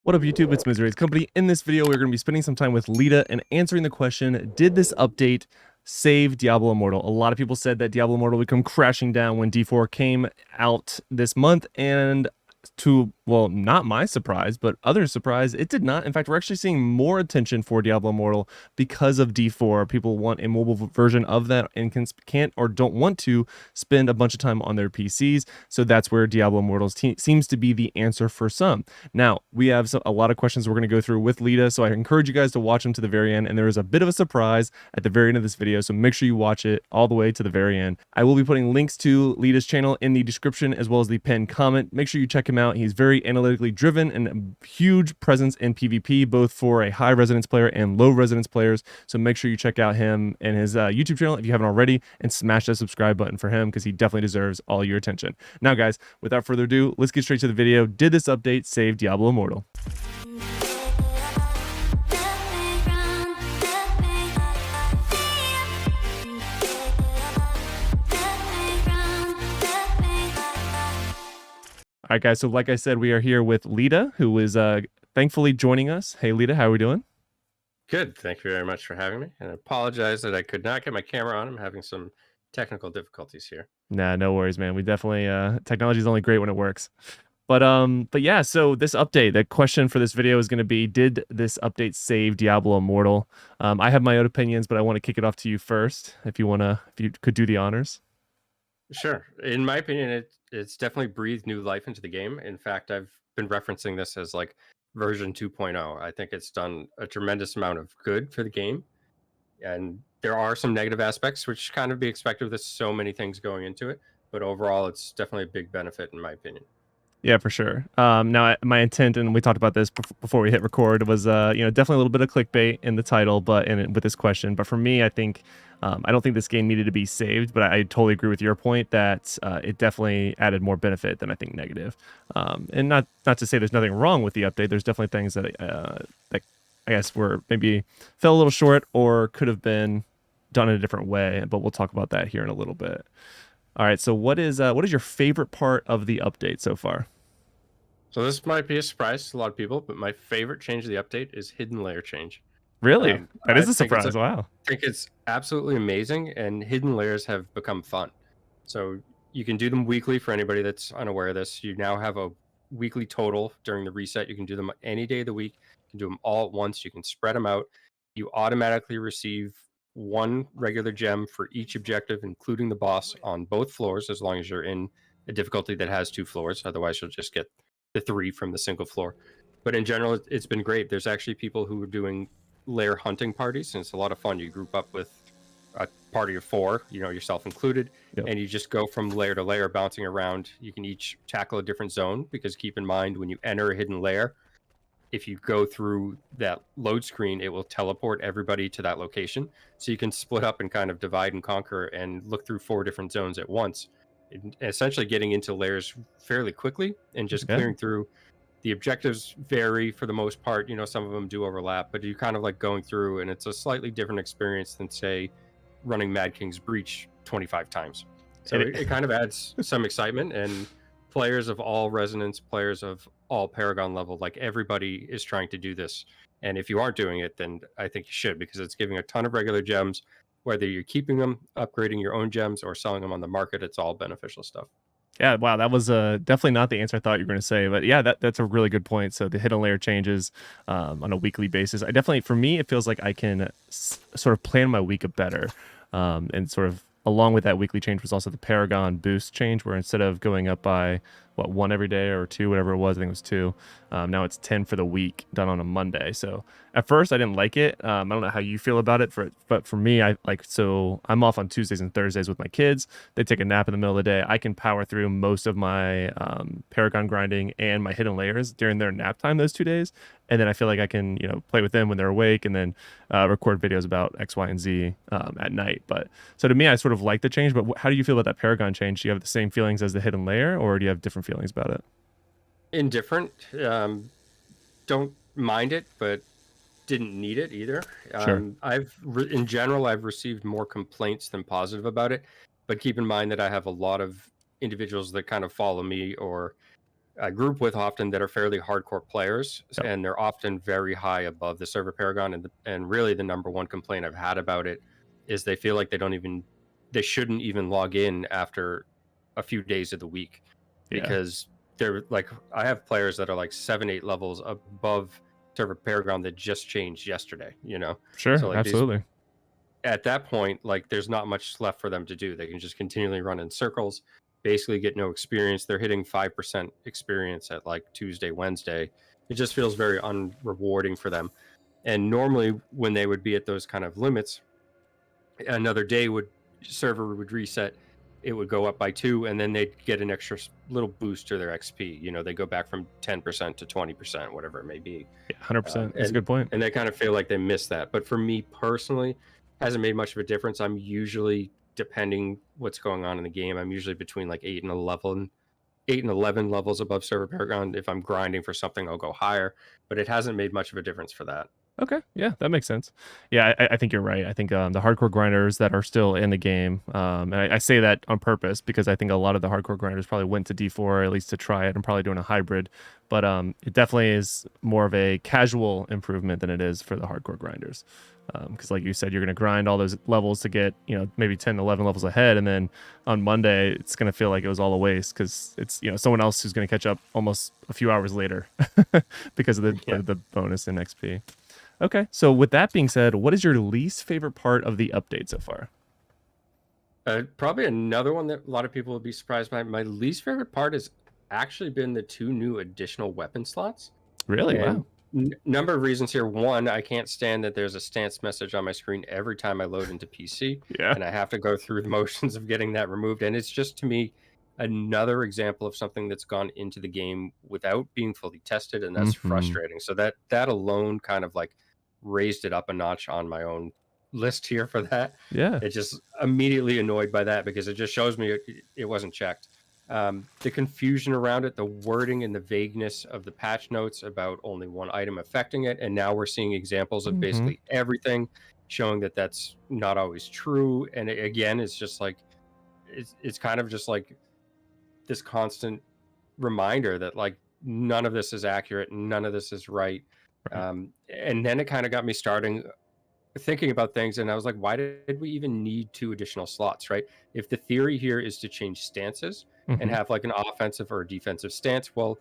What up, YouTube? It's Misery's Company. In this video, we're going to be spending some time with Lita and answering the question, did this update save Diablo Immortal? A lot of people said that Diablo Immortal would come crashing down when D4 came out this month, and to, well, not my surprise, but others' surprise, it did not. In fact, we're actually seeing more attention for Diablo Immortal because of D4. People want a mobile version of that and can't or don't want to spend a bunch of time on their PCs. So that's where Diablo Immortal seems to be the answer for some. Now, we have a lot of questions we're going to go through with Lita, so I encourage you guys to watch them to the very end. And there is a bit of a surprise at the very end of this video, so make sure you watch it all the way to the very end. I will be putting links to Lita's channel in the description as well as the pinned comment. Make sure you check him out. He's very analytically driven and a huge presence in PvP, both for a high resonance player and low resonance players. So make sure you check out him and his YouTube channel if you haven't already, and smash that subscribe button for him because he definitely deserves all your attention. Now, guys, without further ado, let's get straight to the video. Did this update save Diablo Immortal? All right, guys, so like I said, we are here with Lita, who is thankfully joining us. Hey, Lita, how are we doing? Good. Thank you very much for having me. And I apologize that I could not get my camera on. I'm having some technical difficulties here. Nah, no worries, man. We definitely technology is only great when it works. But yeah, so this update, the question for this video is going to be, did this update save Diablo Immortal? I have my own opinions, but I want to kick it off to you first, if you could do the honors. Sure. In my opinion, it's definitely breathed new life into the game. In fact, I've been referencing this as like version 2.0. I think it's done a tremendous amount of good for the game. And there are some negative aspects, which kind of be expected with so many things going into it. But overall, it's definitely a big benefit, in my opinion. Yeah, for sure. Now, my intent, and we talked about this before we hit record, was definitely a little bit of clickbait in the title, with this question. But for me, I think I don't think this game needed to be saved, but I totally agree with your point that it definitely added more benefit than I think negative. And not to say there's nothing wrong with the update. There's definitely things that I guess were maybe fell a little short or could have been done in a different way. But we'll talk about that here in a little bit. All right, so what is your favorite part of the update so far? So this might be a surprise to a lot of people, but my favorite change of the update is hidden layer change. Really? That is a surprise. Wow. I think it's absolutely amazing, and hidden layers have become fun. So you can do them weekly for anybody that's unaware of this. You now have a weekly total during the reset. You can do them any day of the week. You can do them all at once. You can spread them out. You automatically receive one regular gem for each objective, including the boss, on both floors, as long as you're in a difficulty that has 2 floors. Otherwise, you'll just get the 3 from the single floor. But in general, it's been great. There's actually people who are doing layer hunting parties, and it's a lot of fun. You group up with a party of 4, yourself included, and you just go from layer to layer, bouncing around. You can each tackle a different zone, because keep in mind, when you enter a hidden layer, if you go through that load screen, it will teleport everybody to that location. So you can split up and kind of divide and conquer and look through 4 different zones at once, essentially getting into layers fairly quickly and just clearing through. The objectives vary for the most part. Some of them do overlap, but you're kind of like going through, and it's a slightly different experience than, say, running Mad King's Breach 25 times. So it kind of adds some excitement, and players of all resonance, players of all Paragon level, like everybody is trying to do this. And if you aren't doing it, then I think you should, because it's giving a ton of regular gems. Whether you're keeping them, upgrading your own gems, or selling them on the market, it's all beneficial stuff. Yeah, wow, that was definitely not the answer I thought you were going to say, but yeah, that's a really good point. So the hidden layer changes on a weekly basis. For me, it feels like I can sort of plan my week better, and sort of along with that weekly change was also the Paragon boost change, where instead of going up by 1 every day or 2, whatever it was, I think it was 2. Now it's 10 for the week, done on a Monday. So at first I didn't like it. I don't know how you feel about it, but for me, so I'm off on Tuesdays and Thursdays with my kids. They take a nap in the middle of the day. I can power through most of my Paragon grinding and my hidden layers during their nap time those 2 days. And then I feel like I can, play with them when they're awake, and then record videos about X, Y, and Z at night. But so to me, I sort of like the change. But how do you feel about that Paragon change? Do you have the same feelings as the hidden layer, or do you have different feelings about it? Indifferent. Don't mind it, but didn't need it either. Sure. In general, I've received more complaints than positive about it. But keep in mind that I have a lot of individuals that kind of follow me or I group with often that are fairly hardcore players, Yep. and they're often very high above the server paragon. And really, the number one complaint I've had about it is they feel like they shouldn't even log in after a few days of the week, Yeah. because they're like, I have players that are like 7, 8 levels above server paragon that just changed yesterday. Sure. So like these, Absolutely. at that point, like there's not much left for them to do. They can just continually run in circles, basically get no experience. They're hitting 5% experience at like Tuesday, Wednesday. It just feels very unrewarding for them. And normally, when they would be at those kind of limits, another day server would reset. It would go up by 2, and then they'd get an extra little boost to their XP. They go back from 10% to 20%, whatever it may be. Yeah, 100%. That's a and good point. and they kind of feel like they miss that. But for me personally, hasn't made much of a difference. I'm usually, depending what's going on in the game, I'm usually between like 8 and 11 levels above server paragon. If I'm grinding for something, I'll go higher, but it hasn't made much of a difference for that. Okay, yeah, that makes sense. Yeah, I think you're right. I think the hardcore grinders that are still in the game, and I say that on purpose because I think a lot of the hardcore grinders probably went to D4 at least to try it and probably doing a hybrid. But it definitely is more of a casual improvement than it is for the hardcore grinders. Because like you said, you're going to grind all those levels to get, maybe 10, 11 levels ahead. And then on Monday, it's going to feel like it was all a waste because it's, someone else who's going to catch up almost a few hours later because of the bonus in XP. Okay, so with that being said, what is your least favorite part of the update so far? Probably another one that a lot of people would be surprised by. My least favorite part has actually been the 2 new additional weapon slots. Really? And Wow. number of reasons here. One, I can't stand that there's a stance message on my screen every time I load into PC, Yeah. and I have to go through the motions of getting that removed. And it's just, to me, another example of something that's gone into the game without being fully tested, and that's Mm-hmm. frustrating. So that alone kind of like raised it up a notch on my own list here for that. Yeah. It just immediately annoyed by that because it just shows me it wasn't checked. The confusion around it, the wording and the vagueness of the patch notes about only one item affecting it, and now we're seeing examples of Mm-hmm. basically everything, showing that that's not always true. And again, it's just like it's kind of just like this constant reminder that like none of this is accurate, none of this is right. Right. And then it kind of got me starting thinking about things, and I was like, why did we even need 2 additional slots, right? If the theory here is to change stances and Mm-hmm. have like an offensive or a defensive stance, well,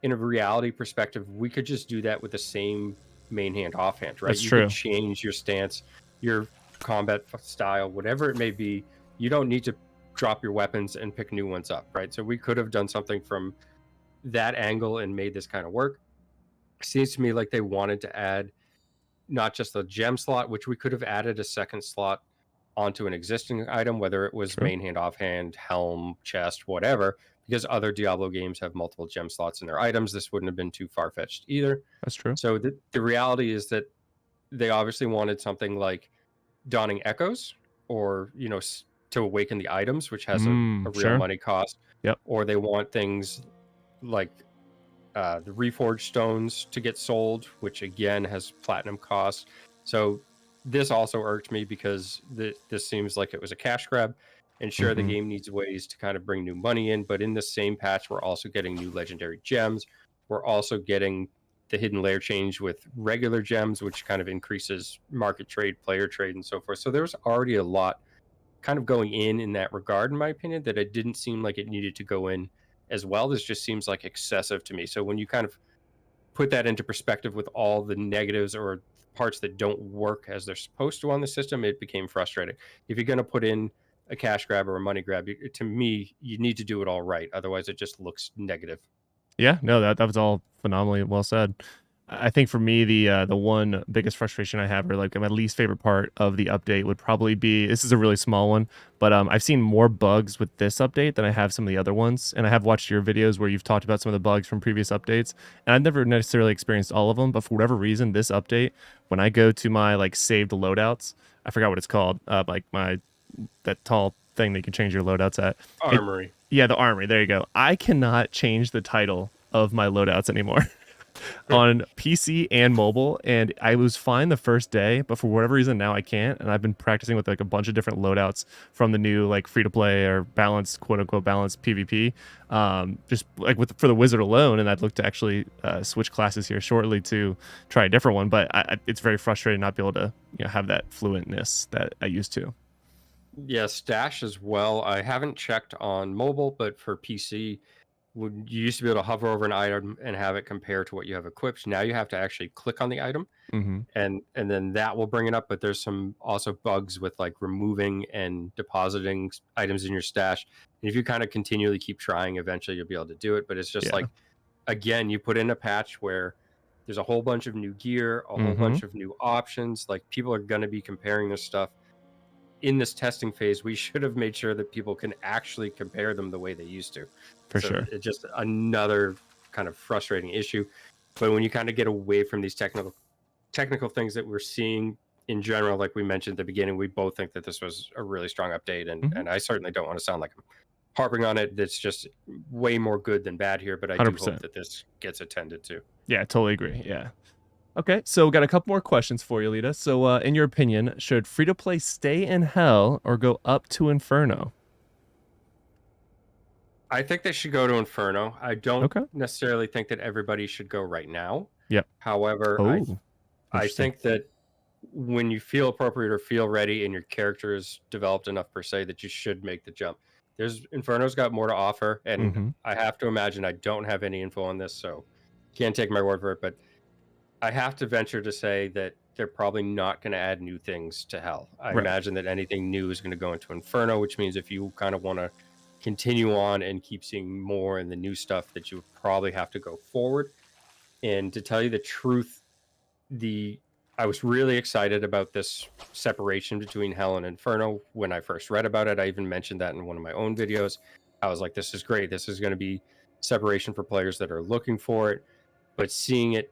in a reality perspective, we could just do that with the same main hand offhand, right? That's You could true. change your stance, your combat style, whatever it may be. You don't need to drop your weapons and pick new ones up, right? So we could have done something from that angle and made this kind of work. Seems to me like they wanted to add not just a gem slot, which we could have added a second slot onto an existing item, whether it was True. main hand, offhand, helm, chest, whatever, because other Diablo games have multiple gem slots in their items. This wouldn't have been too far fetched either. That's true. So the reality is that they obviously wanted something like Dawning Echoes, or, to awaken the items, which has a real Sure. money cost, Yep. or they want things like the reforged stones to get sold, which again has platinum cost. So this also irked me because this seems like it was a cash grab. And sure, the Mm-hmm. game needs ways to kind of bring new money in, but in the same patch, we're also getting new legendary gems. We're also getting the hidden layer change with regular gems, which kind of increases market trade, player trade, and so forth. So there was already a lot kind of going in that regard, in my opinion, that it didn't seem like it needed to go in as well. This just seems like excessive to me. So when you kind of put that into perspective with all the negatives or parts that don't work as they're supposed to on the system, it became frustrating. If you're going to put in a cash grab or a money grab, to me, you need to do it all right. Otherwise, it just looks negative. Yeah, no, that was all phenomenally well said. I think for me, the one biggest frustration I have, or like my least favorite part of the update, would probably be, this is a really small one, but I've seen more bugs with this update than I have some of the other ones, and I have watched your videos where you've talked about some of the bugs from previous updates, and I've never necessarily experienced all of them, but for whatever reason, this update, when I go to my like saved loadouts, I forgot what it's called, like that tall thing that you can change your loadouts at. It, Armory. yeah, the armory. There you go. I cannot change the title of my loadouts anymore. on PC and mobile, and I was fine the first day, but for whatever reason now I can't. And I've been practicing with like a bunch of different loadouts from the new like free to play or balanced, quote unquote balanced PvP, just like with for the wizard alone. And I'd look to actually switch classes here shortly to try a different one, but it's very frustrating not be able to have that fluentness that I used to. Yeah, stash as well. I haven't checked on mobile, but for PC, you used to be able to hover over an item and have it compare to what you have equipped. Now you have to actually click on the item, Mm-hmm. and then that will bring it up. But there's some also bugs with like removing and depositing items in your stash. And if you kind of continually keep trying, eventually you'll be able to do it. But it's just Yeah. like, again, you put in a patch where there's a whole bunch of new gear, a whole Mm-hmm. bunch of new options. Like people are going to be comparing this stuff in this testing phase. We should have made sure that people can actually compare them the way they used to. For So sure. it's just another kind of frustrating issue. But when you kind of get away from these technical things that we're seeing in general, like we mentioned at the beginning, we both think that this was a really strong update, and Mm-hmm. and I certainly don't want to sound like I'm harping on it. It's just way more good than bad here, but I do hope 100%. that this gets attended to. Yeah, totally agree. Yeah. Okay, so we got a couple more questions for you, Lita. So, in your opinion, should free to play stay in hell or go up to Inferno? I think they should go to Inferno. I don't Okay. necessarily think that everybody should go right now. Yep. However, Oh, I interesting. think that when you feel appropriate or feel ready and your character is developed enough per se, that you should make the jump. There's Inferno's got more to offer, and Mm-hmm. I have to imagine, I don't have any info on this, so can't take my word for it, but I have to venture to say that they're probably not going to add new things to Hell. I Right. imagine that anything new is going to go into Inferno, which means if you kind of want to continue on and keep seeing more and the new stuff, that you would probably have to go forward. And to tell you the truth, the I was really excited about this separation between Hell and Inferno when I first read about it. I even mentioned that in one of my own videos. I was like, this is great. This is going to be separation for players that are looking for it. But seeing it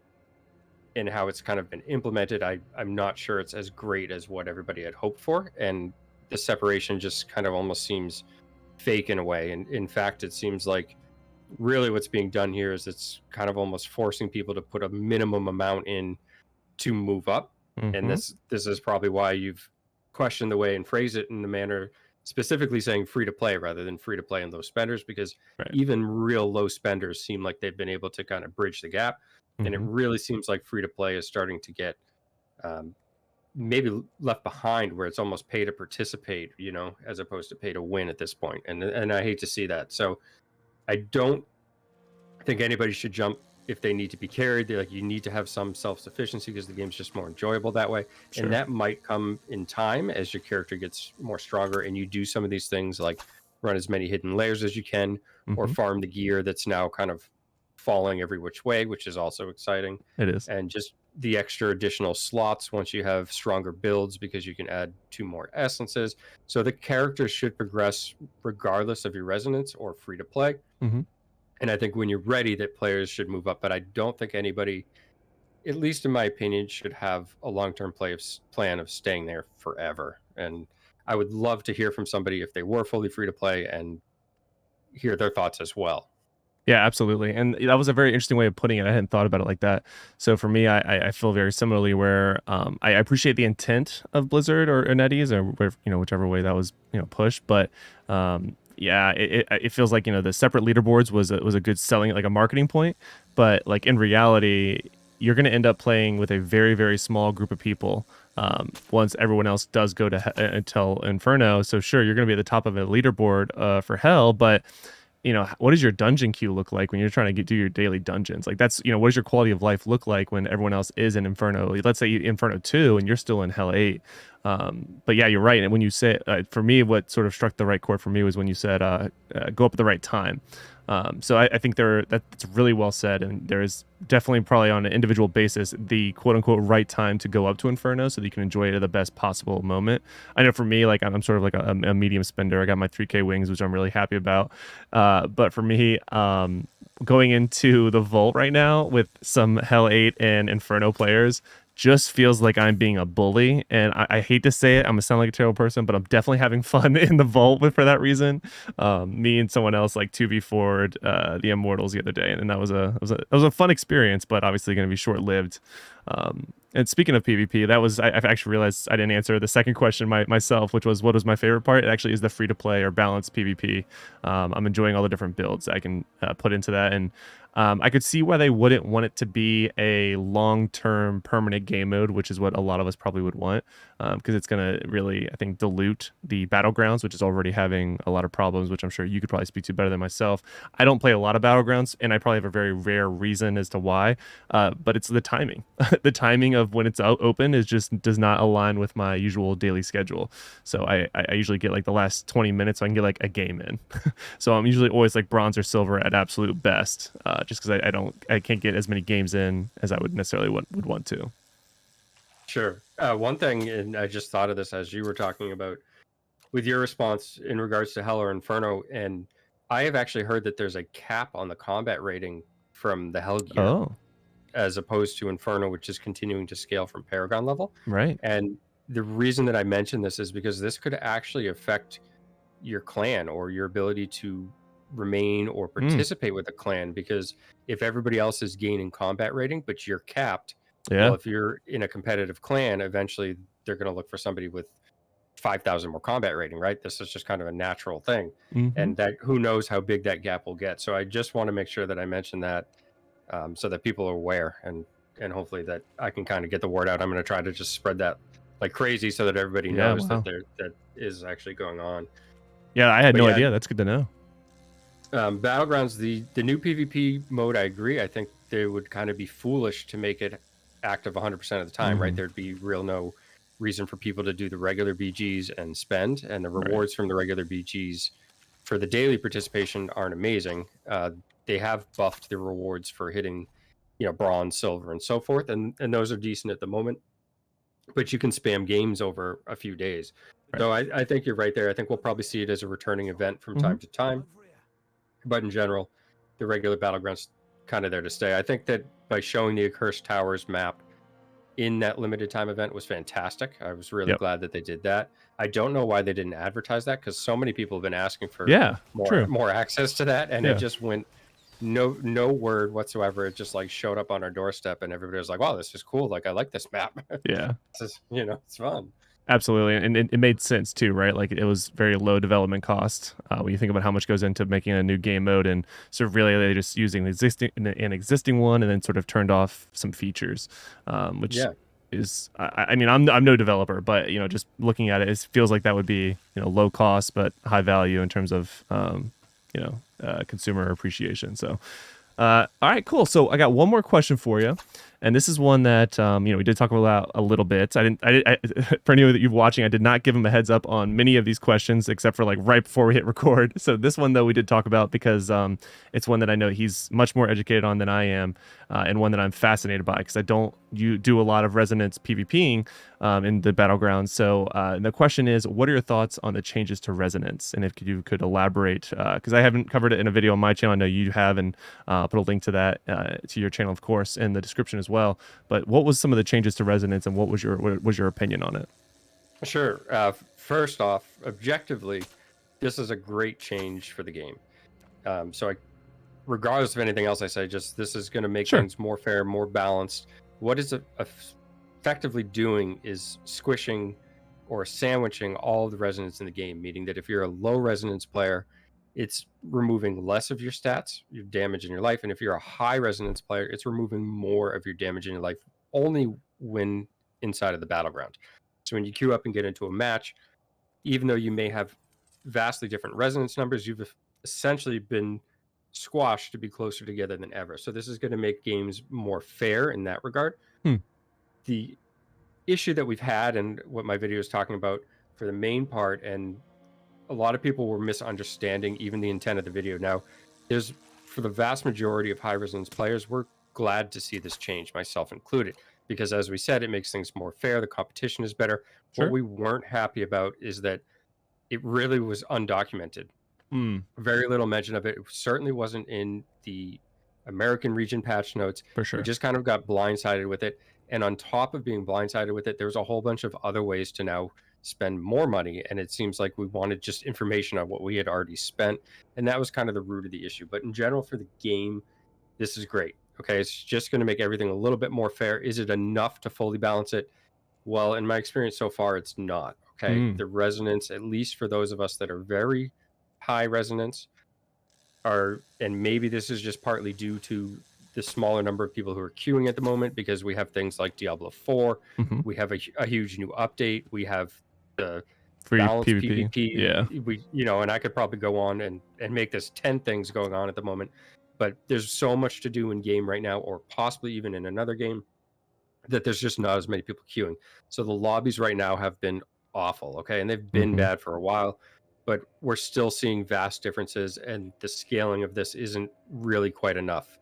and how it's kind of been implemented, I'm not sure it's as great as what everybody had hoped for. And the separation just kind of almost seems fake in a way. And in fact, it seems like really what's being done here is it's kind of almost forcing people to put a minimum amount in to move up. And Mm-hmm. this is probably why you've questioned the way and phrase it in the manner specifically saying free to play rather than free to play and low spenders, because Right. even real low spenders seem like they've been able to kind of bridge the gap. And it Mm-hmm. really seems like free to play is starting to get um, maybe left behind, where it's almost pay to participate, as opposed to pay to win at this point. And I hate to see that. So I don't think anybody should jump if they need to be carried. They're like, you need to have some self-sufficiency because the game's just more enjoyable that way. And Sure. that might come in time as your character gets more stronger and you do some of these things like run as many hidden layers as you can, or Mm-hmm. farm the gear that's now kind of falling every which way, which is also exciting. It is. And just the extra additional slots once you have stronger builds, because you can add 2 more essences. So the characters should progress regardless of your resonance or free to play. Mm-hmm. And I think when you're ready, that players should move up. But I don't think anybody, at least in my opinion, should have a long-term plan of staying there forever. And I would love to hear from somebody if they were fully free to play and hear their thoughts as well. Yeah, absolutely. And that was a very interesting way of putting it. I hadn't thought about it like that. So for me, I feel very similarly where I appreciate the intent of Blizzard or NetEase or whichever way that was pushed. But yeah, it feels like the separate leaderboards was a good selling, like a marketing point. But like in reality, you're going to end up playing with a very, very small group of people once everyone else does go to until Inferno. So sure, you're going to be at the top of a leaderboard for Hell, but what does your dungeon queue look like when you're trying to do your daily dungeons? Like that's, what does your quality of life look like when everyone else is in Inferno? Let's say Inferno 2 and you're still in Hell 8. But yeah, you're right. And when you say, for me, what sort of struck the right chord for me was when you said, go up at the right time. So I think that's really well said. And there is definitely probably on an individual basis, the quote unquote right time to go up to Inferno so that you can enjoy it at the best possible moment. I know for me, like I'm sort of like a medium spender. I got my 3K wings, which I'm really happy about. But for me, going into the vault right now with some Hell 8 and Inferno players just feels like I'm being a bully. And I hate to say it, I'm gonna sound like a terrible person, but I'm definitely having fun in the vault for that reason. Me and someone else like 2v4'd the Immortals the other day, and that was a fun experience, but obviously going to be short lived. And speaking of PvP, that was I've actually realized I didn't answer the second question myself, which was what was my favorite part. It actually is the free to play or balanced PvP. I'm enjoying all the different builds I can put into that, and I could see why they wouldn't want it to be a long-term permanent game mode, which is what a lot of us probably would want, because it's going to really, I think, dilute the Battlegrounds, which is already having a lot of problems, which I'm sure you could probably speak to better than myself. I don't play a lot of Battlegrounds, and I probably have a very rare reason as to why, but it's the timing. The timing of when it's open is just does not align with my usual daily schedule. So I usually get like the last 20 minutes so I can get like a game in. So I'm usually always like bronze or silver at absolute best, just because I can't get as many games in as I would necessarily would want to. Sure. One thing, and I just thought of this as you were talking about with your response in regards to Hell or Inferno, and I have actually heard that there's a cap on the combat rating from the Hell gear Oh, as opposed to Inferno, which is continuing to scale from Paragon level. right. And the reason that I mention this is because this could actually affect your clan or your ability to remain or Mm, participate with a clan, because if everybody else is gaining combat rating but you're capped, well, yeah. if you're in a competitive clan, eventually they're going to look for somebody with 5,000 more combat rating, right? This is just kind of a natural thing, Hmm. and that who knows how big that gap will get. So I just want to make sure that I mention that, so that people are aware, and hopefully that I can kind of get the word out. I'm going to try to just spread that like crazy so that everybody Yeah. knows that Wow. that is actually going on. Yeah, I had But no yeah, idea. That's good to know. Battlegrounds, the new PvP mode, I agree. I think they would kind of be foolish to make it active 100% of the time, right? Hmm. There'd be real no reason for people to do the regular BGs and spend, and the Right. rewards from the regular BGs for the daily participation aren't amazing. They have buffed the rewards for hitting, bronze, silver, and so forth, and those are decent at the moment. But you can spam games over a few days. Right. So I think you're right there. I think we'll probably see it as a returning event from Hmm. time to time, but in general, the regular battlegrounds kind of there to stay. I think that by showing the Accursed Towers map in that limited time event was fantastic. I was really Yep. glad that they did that. I don't know why they didn't advertise that, because so many people have been asking for Yeah. more True. more access to that, and it Yeah. just went no word whatsoever. It just like showed up on our doorstep, and everybody was like, "Wow, this is cool! Like I like this map. Yeah. This is it's fun." Absolutely, and it made sense too, right? Like it was very low development cost when you think about how much goes into making a new game mode, and sort of really they just using an existing one, and then sort of turned off some features, which Yeah, is I mean I'm no developer, but just looking at it, it feels like that would be low cost but high value in terms of consumer appreciation. So all right, cool. So I got one more question for you, and this is one that we did talk about a little bit. For anyone that you're watching, I did not give him a heads up on many of these questions, except for like right before we hit record. So this one though we did talk about because it's one that I know he's much more educated on than I am, and one that I'm fascinated by because I don't you do a lot of resonance PvPing in the battlegrounds. So the question is, what are your thoughts on the changes to resonance? And if you could elaborate, because I haven't covered it in a video on my channel, I know you have, and put a link to that to your channel, of course, in the description as well. But what was some of the changes to resonance, and what was your opinion on it? sure. First off, objectively, this is a great change for the game. So regardless of anything else I say, just this is going to make Sure. things more fair, more balanced. What is it effectively doing is squishing or sandwiching all of the resonance in the game, meaning that if you're a low resonance player, it's removing less of your stats, your damage in your life. And if you're a high resonance player, it's removing more of your damage in your life only when inside of the battleground. So when you queue up and get into a match, even though you may have vastly different resonance numbers, you've essentially been squashed to be closer together than ever. So this is going to make games more fair in that regard. Hmm. The issue that we've had, and what my video is talking about for the main part, and a lot of people were misunderstanding even the intent of the video. Now, there's for the vast majority of high resonance players, we're glad to see this change, myself included, because as we said, it makes things more fair. The competition is better. What Sure. we weren't happy about is that it really was undocumented. Hmm. Very little mention of it. It certainly wasn't in the American region patch notes. For We sure. just kind of got blindsided with it. And on top of being blindsided with it, there's a whole bunch of other ways to now spend more money. And it seems like we wanted just information on what we had already spent. And that was kind of the root of the issue. But in general, for the game, this is great. Okay. It's just going to make everything a little bit more fair. Is it enough to fully balance it? Well, in my experience so far, it's not. Okay. Mm. The resonance, at least for those of us that are very high resonance, are, and maybe this is just partly due to the smaller number of people who are queuing at the moment, because we have things like Diablo 4, Mm-hmm. we have a huge new update, we have the Free balanced PvP. Yeah. we, and I could probably go on and make this 10 things going on at the moment, but there's so much to do in game right now, or possibly even in another game, that there's just not as many people queuing. So the lobbies right now have been awful, okay, and they've been bad for a while, but we're still seeing vast differences, and the scaling of this isn't really quite enough.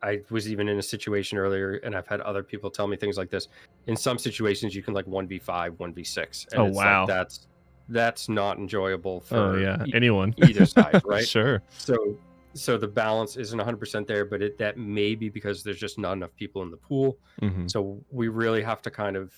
I was even in a situation earlier, and I've had other people tell me things like this. In some situations, you can like 1v5, 1v6, and Oh, it's wow. like that's not enjoyable for Oh, yeah. Anyone. either side, right? Sure. So the balance isn't 100% there, but that may be because there's just not enough people in the pool. Mm-hmm. So we really have to kind of,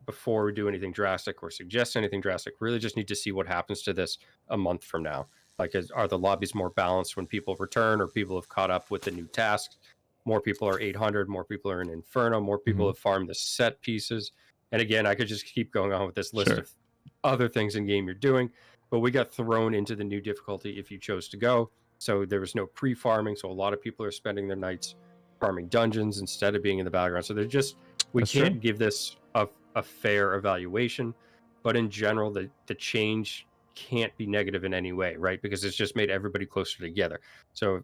before we do anything drastic or suggest anything drastic, really just need to see what happens to this a month from now. Like, are the lobbies more balanced when people return, or people have caught up with the new tasks? More people are 800, more people are in Inferno, more people have farmed the set pieces. And again, I could just keep going on with this list of other things in game you're doing, but we got thrown into the new difficulty if you chose to go. So there was no pre-farming, so a lot of people are spending their nights farming dungeons instead of being in the battleground. So they're just, we That's can't true. give this a fair evaluation, but in general, the change can't be negative in any way, right? Because it's just made everybody closer together. So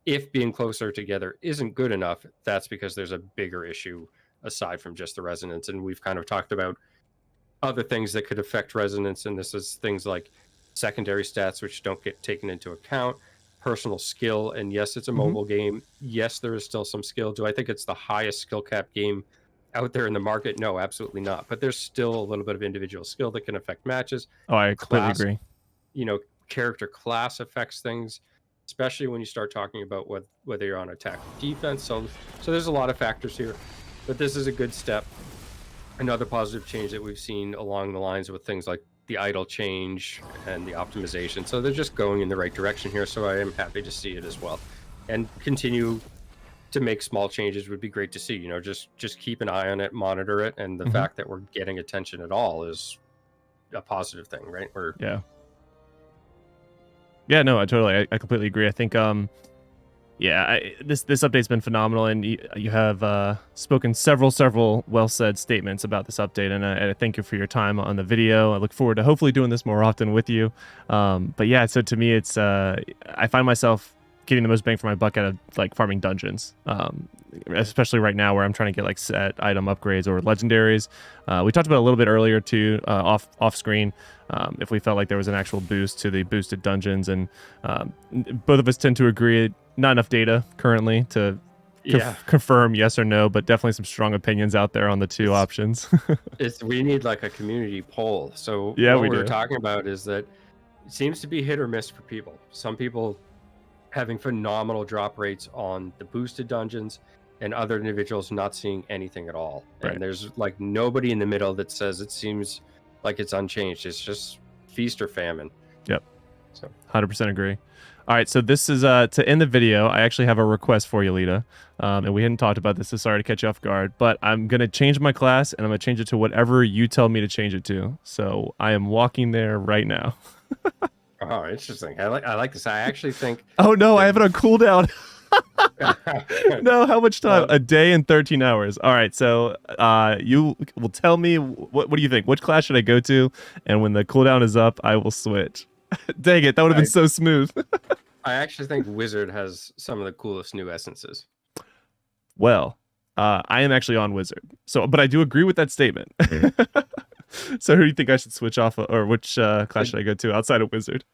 if being closer together isn't good enough, that's because there's a bigger issue aside from just the resonance. And we've kind of talked about other things that could affect resonance, and this is things like secondary stats, which don't get taken into account, personal skill. And yes, it's a mobile game. Yes, there is still some skill. Do I think it's the highest skill cap game out there in the market? No, absolutely not. But there's still a little bit of individual skill that can affect matches. Oh, I completely agree. Character class affects things, especially when you start talking about whether you're on attack or defense. So there's a lot of factors here, but this is a good step. Another positive change that we've seen along the lines with things like the idle change and the optimization. So they're just going in the right direction here. So I am happy to see it as well, and continue to make small changes would be great to see. Just keep an eye on it, monitor it, and the fact that we're getting attention at all is a positive thing, right? Yeah, no, I completely agree. I think, this update's been phenomenal, and you have spoken several well said statements about this update, and I thank you for your time on the video. I look forward to hopefully doing this more often with you. But yeah, so to me, it's I find myself getting the most bang for my buck out of like farming dungeons, especially right now where I'm trying to get like set item upgrades or legendaries. We talked about it a little bit earlier too, off screen, if we felt like there was an actual boost to the boosted dungeons, and both of us tend to agree not enough data currently to confirm yes or no, but definitely some strong opinions out there on the two options. We need like a community poll. So yeah, what we we're do. talking about is that it seems to be hit or miss for people. Some people having phenomenal drop rates on the boosted dungeons, and other individuals not seeing anything at all. Right. And there's like nobody in the middle that says it seems like it's unchanged. It's just feast or famine. Yep. So 100% agree. All right, so this is to end the video. I actually have a request for you, Lita, and we hadn't talked about this, so sorry to catch you off guard, but I'm gonna change my class, and I'm gonna change it to whatever you tell me to change it to. So I am walking there right now. Oh, interesting. I like this. I actually think. Oh no, I have it on cooldown. No, how much time? A day and 13 hours. All right, so you will tell me what do you think? Which class should I go to? And when the cooldown is up, I will switch. Dang it, that would have been so smooth. I actually think Wizard has some of the coolest new essences. Well, I am actually on Wizard, but I do agree with that statement. So who do you think I should switch off of, or which class should I go to outside of Wizard?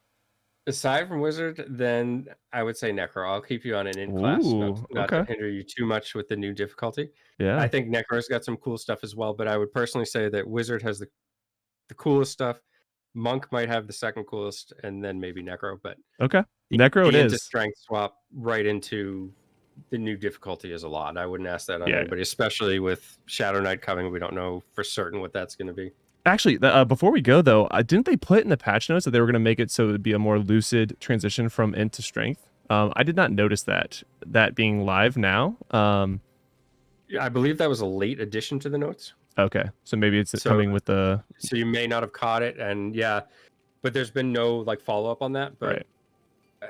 Aside from Wizard, then I would say Necro. I'll keep you on an in class, not to hinder you too much with the new difficulty. Yeah, I think Necro's got some cool stuff as well, but I would personally say that Wizard has the coolest stuff. Monk might have the second coolest, and then maybe Necro. But Necro it is. Strength swap right into the new difficulty is a lot. I wouldn't ask that on Yeah. anybody, especially with Shadow Knight coming. We don't know for certain what that's going to be. Actually, before we go though, didn't they put in the patch notes that they were going to make it so it would be a more lucid transition from int to strength? I did not notice that being live now. Yeah, I believe that was a late addition to the notes. Okay, so maybe it's coming with the. So you may not have caught it, and yeah, but there's been no like follow up on that. But Right.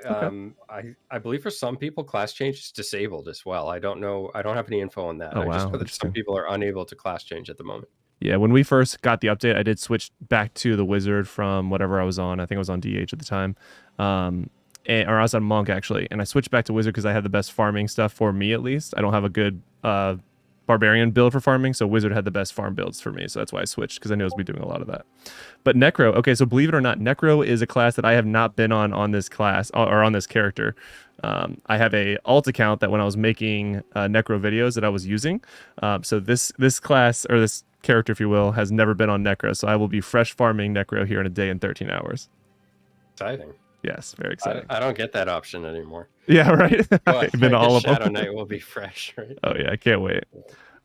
Okay. I believe for some people, class change is disabled as well. I don't know. I don't have any info on that. Oh I just wow, know that some interesting. people are unable to class change at the moment. Yeah, when we first got the update, I did switch back to the wizard from whatever I was on. I think I was on DH at the time, or I was on monk actually, and I switched back to wizard because I had the best farming stuff for me at least. I don't have a good barbarian build for farming, so wizard had the best farm builds for me, so that's why I switched because I knew I was be doing a lot of that. But necro, okay, so believe it or not, necro is a class that I have not been on this class or on this character. I have a alt account that when I was making necro videos that I was using, so this class or this character, if you will, has never been on necro, so I will be fresh farming necro here in a day in 13 hours. Exciting. Yes, very exciting. I don't get that option anymore. Yeah, right. Well, I've been all of Shadow them. Knight will be fresh, right? Oh yeah, I can't wait.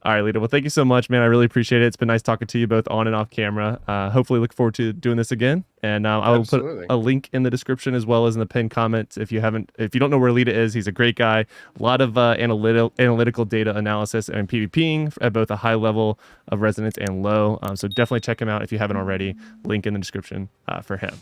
All right, Lita. Well, thank you so much, man. I really appreciate it. It's been nice talking to you both on and off camera. Hopefully, look forward to doing this again. And I will put a link in the description as well as in the pinned comment. If you don't know where Lita is, he's a great guy. A lot of analytical data analysis and PvPing at both a high level of resonance and low. So definitely check him out if you haven't already. Link in the description for him.